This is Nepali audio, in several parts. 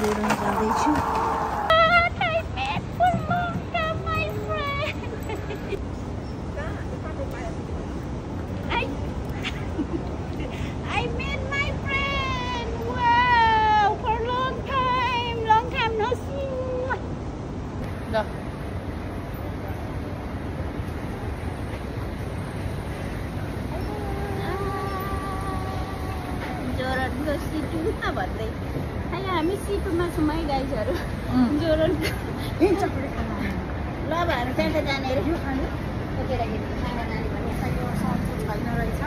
जोर्डन जाँदैछु। जोर्डनको सिटुमा भन्दै होइन हामी सिटुमा छौँ है गाइजहरू। जोर्डनको ल अब हामी त्यहाँ त जाने अरे केटाकेटी सानो नानी भन्ने छैन रहेछ।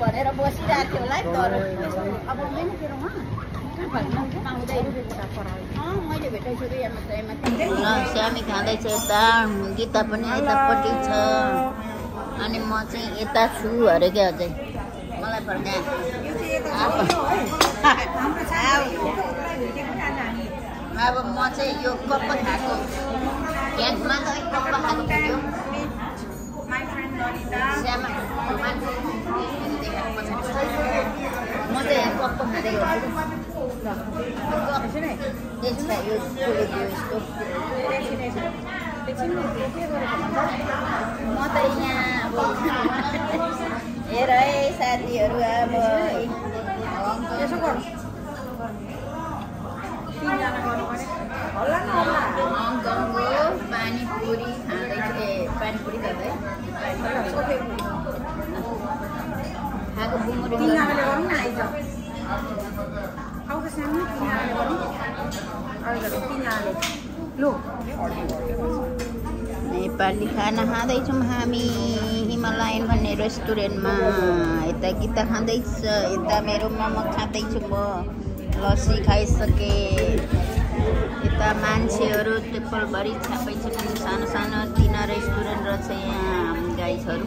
भनेर बसिरहेको थियो होला है तर अब आउँदैन तेरो मैले भेटाइछु स्यामी खाँदैछ यता, गीता पनि यतापट्टि छ अनि म चाहिँ यता छु अरे क्या अझै मलाई पर्ने अब म चाहिँ यो कप्प खाएको क्याकमा त कप्प खाएको थियो म चाहिँ यहाँ कप्प खाँदै गर्छु। म त यहाँ हेर है साथीहरू अब यसो गर्नु हङकङको पानीपुरी खाँदैछु। पानीपुरी गर्दै खाएको बुङ्गुरी नेपाली खाना खाँदैछौँ हामी हिमालयन भन्ने रेस्टुरेन्टमा। यता गीता खाँदैछ, यता मेरो मोमो खाँदैछु म, लस्सी खाइसकेँ। यता मान्छेहरू टेबलभरि छापै छन्, सानो सानो तिना रेस्टुरेन्ट रहेछ यहाँ गाइजहरू।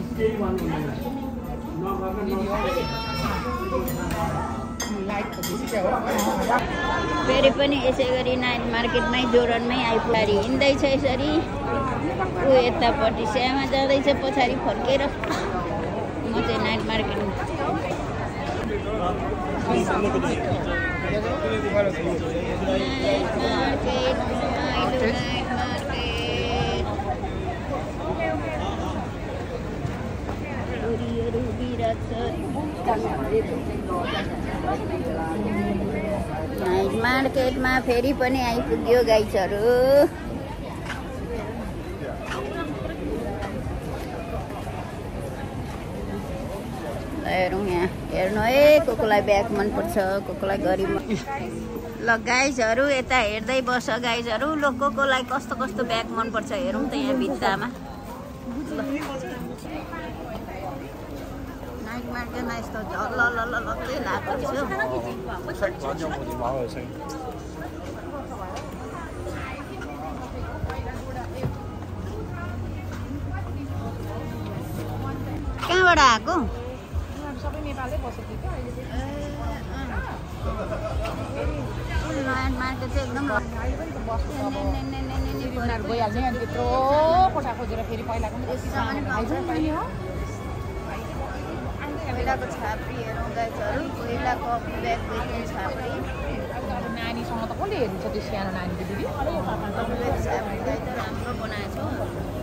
फेरि पनि यसै गरी नाइट मार्केटमै जोर्डनमै आइपुग्यो हिँड्दैछ यसरी। ऊ यतापट्टि स्यामा जाँदैछ पछाडि फर्केर। म चाहिँ नाइट मार्केटमा नाइट मार्केटमा फेरि पनि आइपुग्यो गाइजहरू। हेरौँ यहाँ हेर्नु है को कोलाई ब्याग मनपर्छ, को कोलाई गरिब। ल गाइजहरू यता हेर्दै बस गाइजहरू। ल को कोलाई कस्तो कस्तो ब्याग मनपर्छ हेरौँ त यहाँ भित्तामा। नाइट मार्केटमा यस्तो झल्लकै लागेको छ। कहाँबाट आएको? सबै नेपालै बसेको थियो नाइट मार्केट चाहिँ एकदम गइहाल्ने अनि त्यत्रो कोठा खोजेर फेरि पहिलाको पहिलाको छाप्री हेरौँ गाइजहरू। पहिलाको ब्याग बेच्ने छाप्री नानीसँग त कसले हेर्नु छ त्यो सानो नानीको दिदी? छाप्री गाई त राम्रो बनाएको छ।